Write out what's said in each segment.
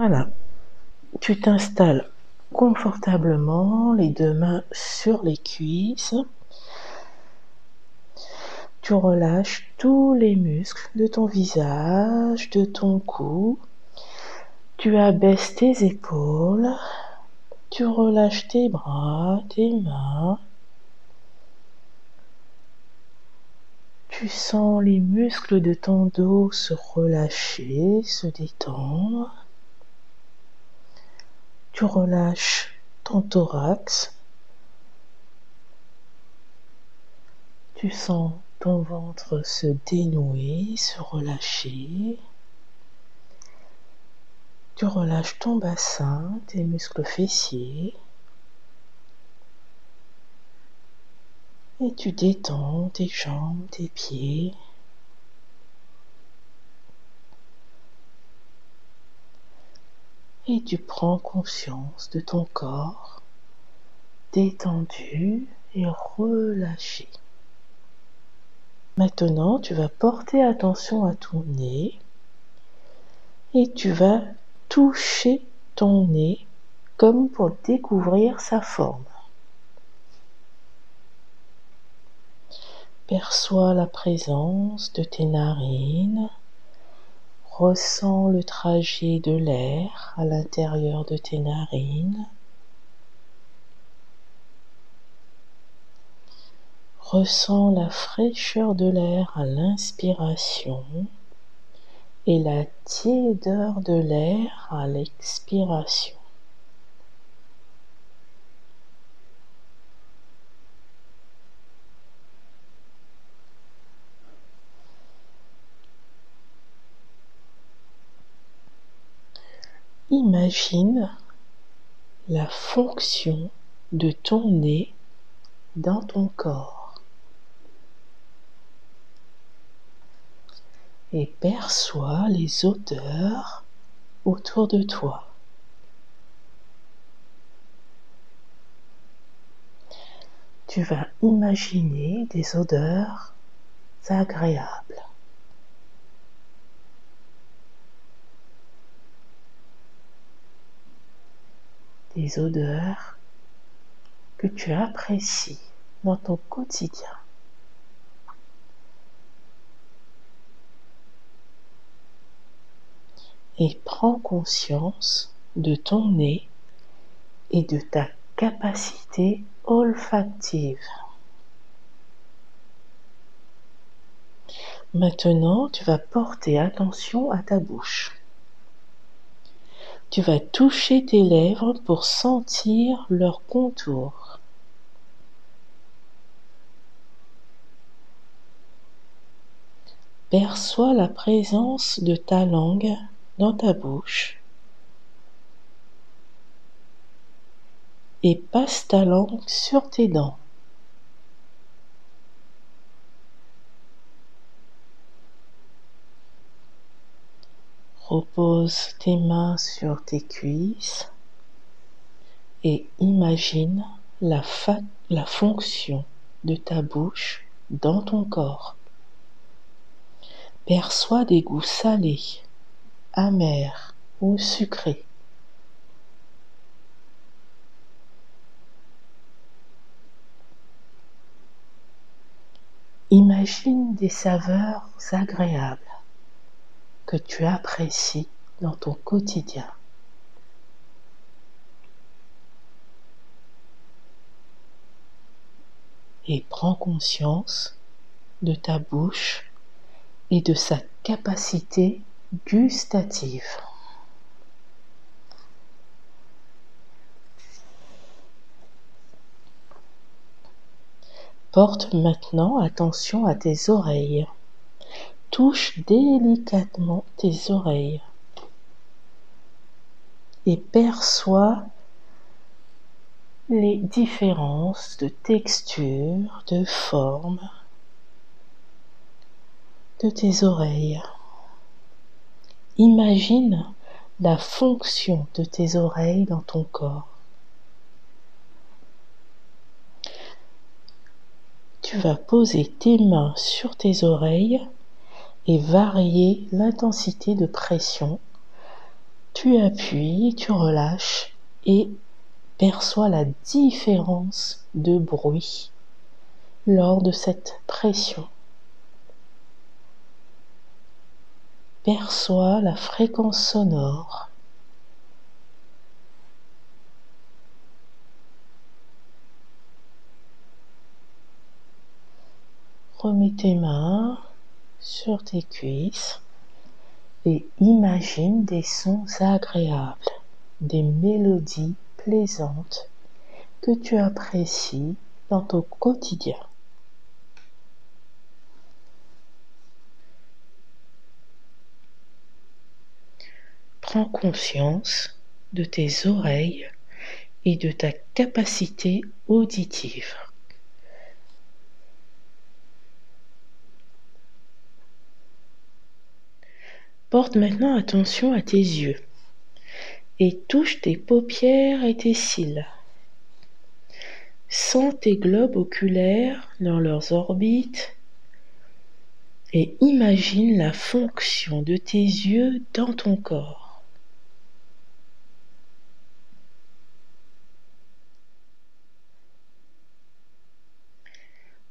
Voilà, tu t'installes confortablement, les 2 mains sur les cuisses. Tu relâches tous les muscles de ton visage, de ton cou. Tu abaisses tes épaules. Tu relâches tes bras, tes mains. Tu sens les muscles de ton dos se relâcher, se détendre. Tu relâches ton thorax. Tu sens ton ventre se dénouer, se relâcher. Tu relâches ton bassin, tes muscles fessiers. Et tu détends tes jambes, tes pieds. Et tu prends conscience de ton corps détendu et relâché. Maintenant, tu vas porter attention à ton nez et tu vas toucher ton nez comme pour découvrir sa forme. Perçois la présence de tes narines, ressens le trajet de l'air à l'intérieur de tes narines. Ressens la fraîcheur de l'air à l'inspiration et la tiédeur de l'air à l'expiration. Imagine la fonction de ton nez dans ton corps et perçois les odeurs autour de toi. Tu vas imaginer des odeurs agréables. Des odeurs que tu apprécies dans ton quotidien. Et prends conscience de ton nez et de ta capacité olfactive. Maintenant, tu vas porter attention à ta bouche. Tu vas toucher tes lèvres pour sentir leur contour. Perçois la présence de ta langue dans ta bouche et passe ta langue sur tes dents. Repose tes mains sur tes cuisses et imagine la fonction de ta bouche dans ton corps. Perçois des goûts salés, amers ou sucrés. Imagine des saveurs agréables que tu apprécies dans ton quotidien. Et prends conscience de ta bouche et de sa capacité gustative. Porte maintenant attention à tes oreilles. Touche délicatement tes oreilles et perçois les différences de texture, de forme de tes oreilles. Imagine la fonction de tes oreilles dans ton corps. Tu vas poser tes mains sur tes oreilles et varier l'intensité de pression Tu appuies, tu relâches et perçois la différence de bruit lors de cette pression. Perçois la fréquence sonore. Remets tes mains sur tes cuisses et imagine des sons agréables, des mélodies plaisantes que tu apprécies dans ton quotidien. Prends conscience de tes oreilles et de ta capacité auditive. Porte maintenant attention à tes yeux et touche tes paupières et tes cils. Sens tes globes oculaires dans leurs orbites et imagine la fonction de tes yeux dans ton corps.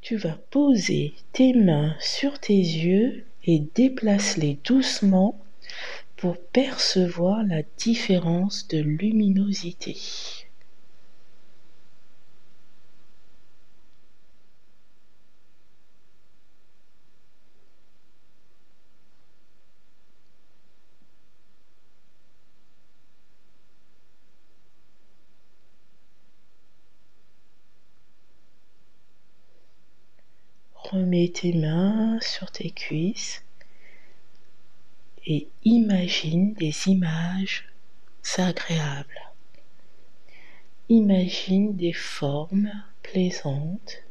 Tu vas poser tes mains sur tes yeux et déplace-les doucement pour percevoir la différence de luminosité. Remets tes mains sur tes cuisses et imagine des images agréables. Imagine des formes plaisantes.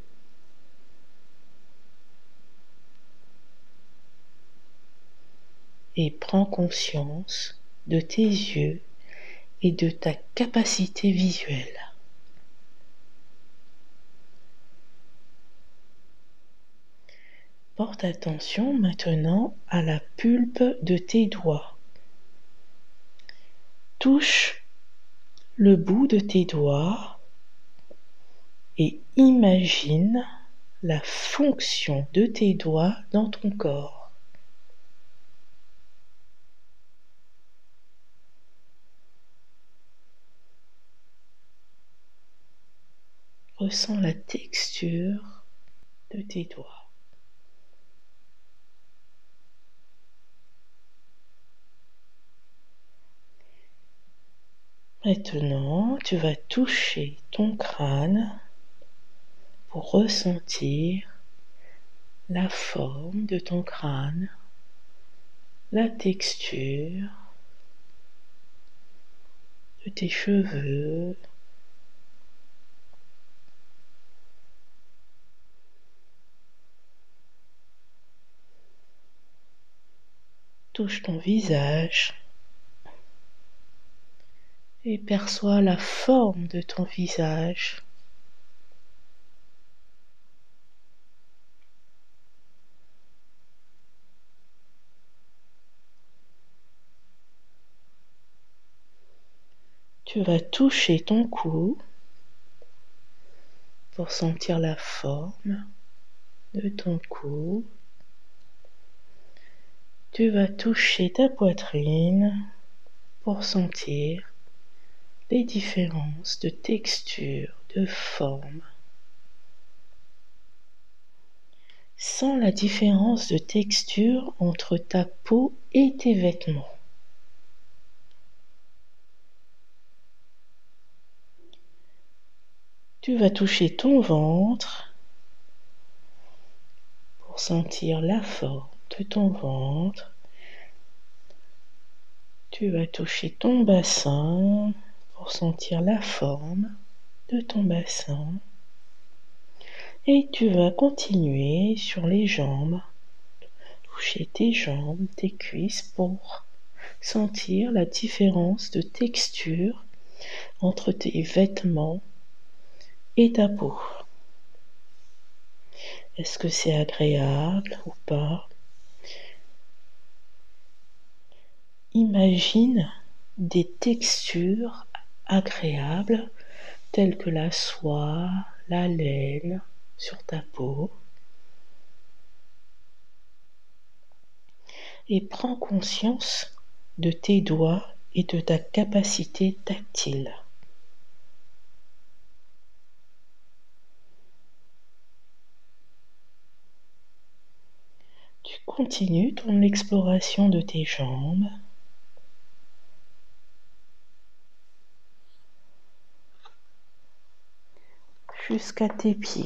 Et prends conscience de tes yeux et de ta capacité visuelle. Porte attention maintenant à la pulpe de tes doigts. Touche le bout de tes doigts et imagine la fonction de tes doigts dans ton corps. Ressens la texture de tes doigts. Maintenant, tu vas toucher ton crâne pour ressentir la forme de ton crâne, la texture de tes cheveux, touche ton visage et perçois la forme de ton visage. Tu vas toucher ton cou pour sentir la forme de ton cou. Tu vas toucher ta poitrine pour sentir les différences de texture, de forme. Sens la différence de texture entre ta peau et tes vêtements. Tu vas toucher ton ventre pour sentir la forme de ton ventre. Tu vas toucher ton bassin pour sentir la forme de ton bassin. Et tu vas continuer sur les jambes, toucher tes jambes, tes cuisses pour sentir la différence de texture entre tes vêtements et ta peau. Est-ce que c'est agréable ou pas? Imagine des textures agréables telles que la soie, la laine sur ta peau. Et prends conscience de tes doigts et de ta capacité tactile. Tu continues ton exploration de tes jambes. Jusqu'à tes pieds.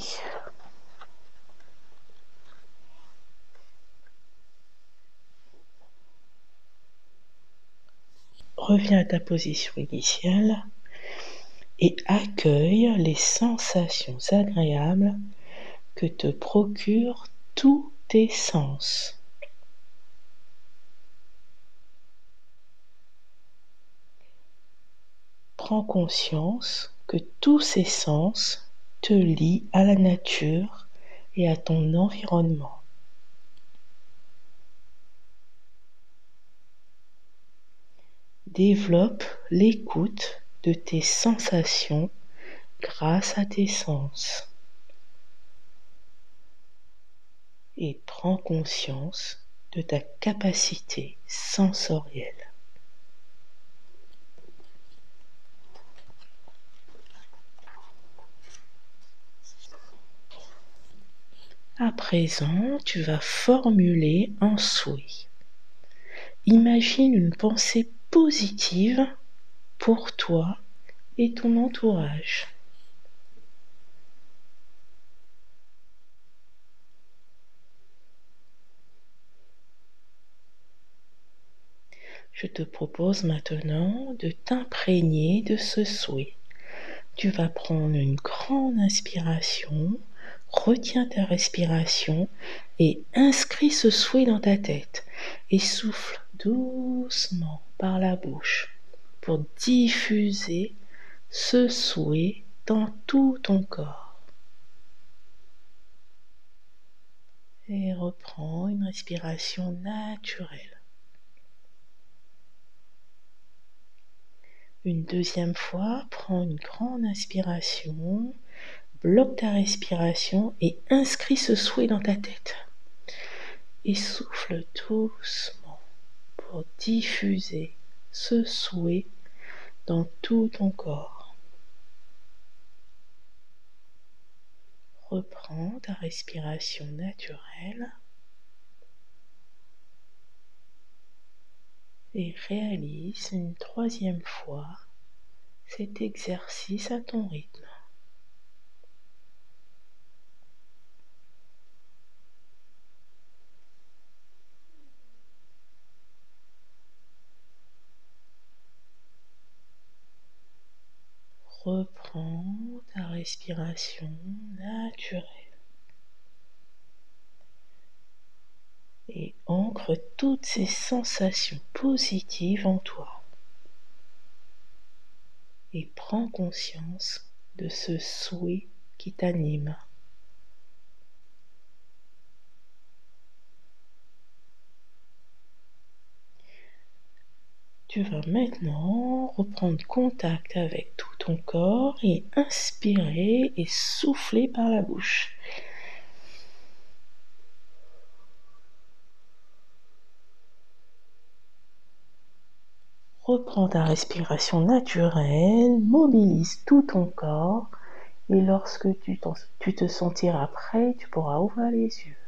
Reviens à ta position initiale et accueille les sensations agréables que te procurent tous tes sens. Prends conscience que tous ces sens te lient à la nature et à ton environnement. Développe l'écoute de tes sensations grâce à tes sens. Et prends conscience de ta capacité sensorielle. À présent, tu vas formuler un souhait. Imagine une pensée positive pour toi et ton entourage. Je te propose maintenant de t'imprégner de ce souhait. Tu vas prendre une grande inspiration, retiens ta respiration et inscris ce souhait dans ta tête et souffle doucement par la bouche pour diffuser ce souhait dans tout ton corps. Et reprends une respiration naturelle. Une deuxième fois, prends une grande inspiration, bloque ta respiration et inscris ce souhait dans ta tête. Et souffle doucement pour diffuser ce souhait dans tout ton corps. Reprends ta respiration naturelle et réalise une troisième fois cet exercice à ton rythme. Reprends ta respiration naturelle et ancre toutes ces sensations positives en toi. Et prends conscience de ce souhait qui t'anime. Tu vas maintenant reprendre contact avec tout ton corps et inspirer et souffler par la bouche. Reprends ta respiration naturelle, mobilise tout ton corps et lorsque tu te sentiras prêt, tu pourras ouvrir les yeux.